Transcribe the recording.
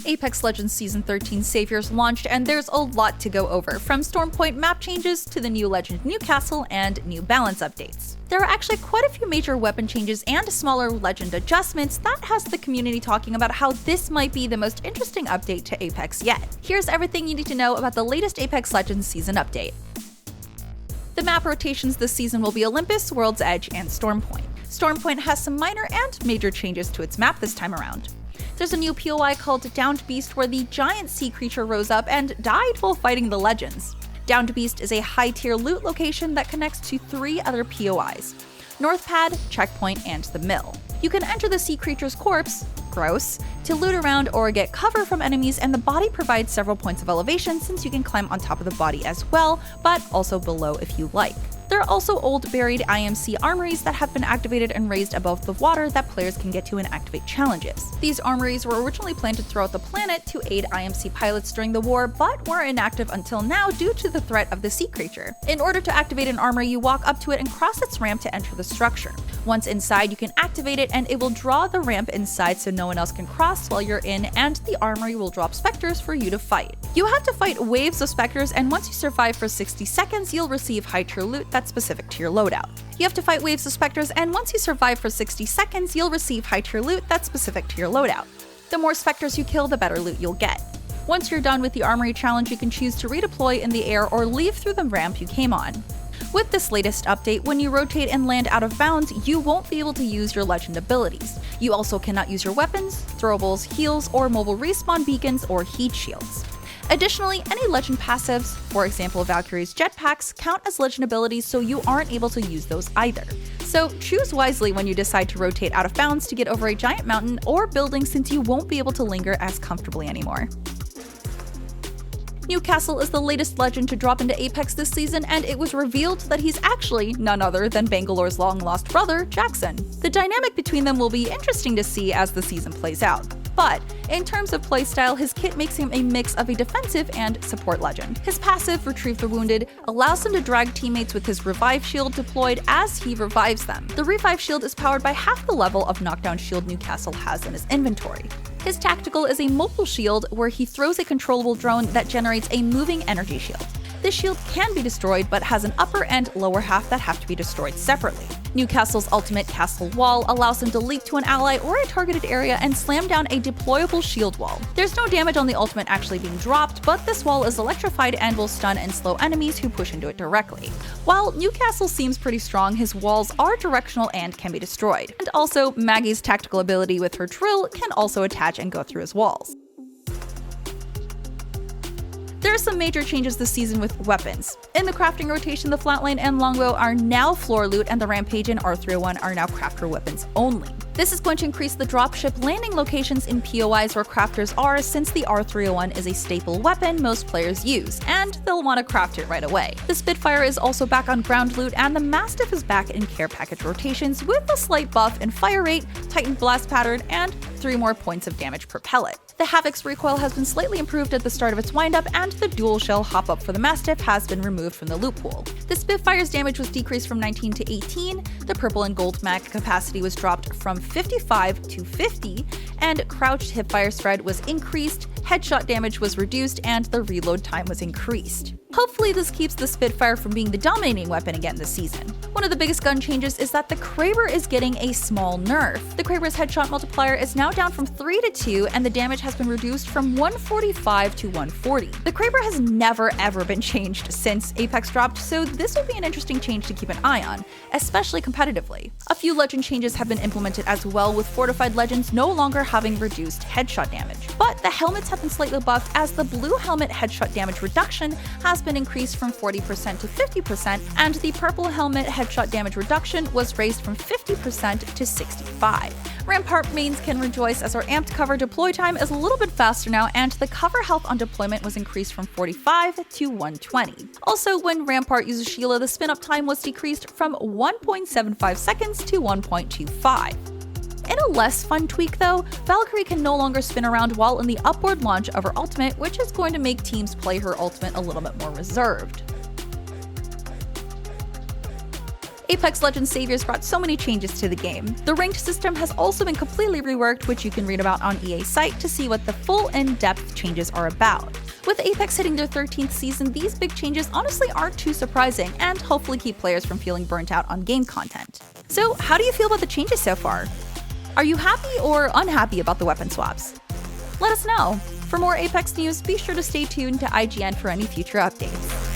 Apex Legends Season 13 Saviors launched, and there's a lot to go over, from Stormpoint map changes to the new Legend Newcastle and new balance updates. There are actually quite a few major weapon changes and smaller Legend adjustments that has the community talking about how this might be the most interesting update to Apex yet. Here's everything you need to know about the latest Apex Legends season update. The map rotations this season will be Olympus, World's Edge, and Stormpoint. Stormpoint has some minor and major changes to its map this time around. There's a new POI called Downed Beast where the giant sea creature rose up and died while fighting the Legends. Downed Beast is a high-tier loot location that connects to 3 other POIs: North Pad, Checkpoint, and the Mill. You can enter the sea creature's corpse, gross, to loot around or get cover from enemies, and the body provides several points of elevation since you can climb on top of the body as well, but also below if you like. There are also old buried IMC armories that have been activated and raised above the water that players can get to and activate challenges. These armories were originally planted throughout the planet to aid IMC pilots during the war, but were inactive until now due to the threat of the sea creature. In order to activate an armory, you walk up to it and cross its ramp to enter the structure. Once inside, you can activate it and it will draw the ramp inside so no one else can cross while you're in, and the armory will drop specters for you to fight. You have to fight waves of specters, and once you survive for 60 seconds, you'll receive high-tier loot that's specific to your loadout. You have to fight waves of specters, and once you survive for 60 seconds, you'll receive high-tier loot that's specific to your loadout. The more specters you kill, the better loot you'll get. Once you're done with the armory challenge, you can choose to redeploy in the air or leave through the ramp you came on. With this latest update, when you rotate and land out of bounds, you won't be able to use your Legend abilities. You also cannot use your weapons, throwables, heals, or mobile respawn beacons or heat shields. Additionally, any Legend passives, for example Valkyrie's jetpacks, count as Legend abilities, so you aren't able to use those either. So choose wisely when you decide to rotate out of bounds to get over a giant mountain or building, since you won't be able to linger as comfortably anymore. Newcastle is the latest Legend to drop into Apex this season, and it was revealed that he's actually none other than Bangalore's long-lost brother, Jackson. The dynamic between them will be interesting to see as the season plays out. But in terms of playstyle, his kit makes him a mix of a defensive and support Legend. His passive, Retrieve the Wounded, allows him to drag teammates with his Revive Shield deployed as he revives them. The Revive Shield is powered by half the level of knockdown shield Newcastle has in his inventory. His tactical is a mobile shield where he throws a controllable drone that generates a moving energy shield. This shield can be destroyed, but has an upper and lower half that have to be destroyed separately. Newcastle's ultimate Castle Wall allows him to leap to an ally or a targeted area and slam down a deployable shield wall. There's no damage on the ultimate actually being dropped, but this wall is electrified and will stun and slow enemies who push into it directly. While Newcastle seems pretty strong, his walls are directional and can be destroyed. And also, Maggie's tactical ability with her drill can also attach and go through his walls. There are some major changes this season with weapons. In the crafting rotation, the flatline and longbow are now floor loot, and the Rampage and R301 are now crafter weapons only. This is going to increase the dropship landing locations in POIs where crafters are, since the R301 is a staple weapon most players use, and they'll want to craft it right away. The Spitfire is also back on ground loot, and the Mastiff is back in care package rotations with a slight buff in fire rate, Titan blast pattern, and 3 more points of damage per pellet. The Havoc's recoil has been slightly improved at the start of its windup, and the dual shell hop-up for the Mastiff has been removed from the loot pool. The Spitfire's damage was decreased from 19 to 18, the purple and gold mag capacity was dropped from 55 to 50, and crouched hipfire spread was increased, headshot damage was reduced, and the reload time was increased. Hopefully this keeps the Spitfire from being the dominating weapon again this season. One of the biggest gun changes is that the Kraber is getting a small nerf. The Kraber's headshot multiplier is now down from 3 to 2, and the damage has been reduced from 145 to 140. The Kraber has never ever been changed since Apex dropped, so this will be an interesting change to keep an eye on, especially competitively. A few Legend changes have been implemented as well, with Fortified Legends no longer having reduced headshot damage. But the helmets have been slightly buffed, as the blue helmet headshot damage reduction has been increased from 40% to 50%, and the purple helmet headshot damage reduction was raised from 50% to 65%. Rampart mains can rejoice, as our amped cover deploy time is a little bit faster now, and the cover health on deployment was increased from 45 to 120. Also, when Rampart uses Sheila, the spin-up time was decreased from 1.75 seconds to 1.25. In a less fun tweak though, Valkyrie can no longer spin around while in the upward launch of her ultimate, which is going to make teams play her ultimate a little bit more reserved. Apex Legends Saviors brought so many changes to the game. The ranked system has also been completely reworked, which you can read about on EA's site to see what the full in-depth changes are about. With Apex hitting their 13th season, these big changes honestly aren't too surprising and hopefully keep players from feeling burnt out on game content. So how do you feel about the changes so far? Are you happy or unhappy about the weapon swaps? Let us know. For more Apex news, be sure to stay tuned to IGN for any future updates.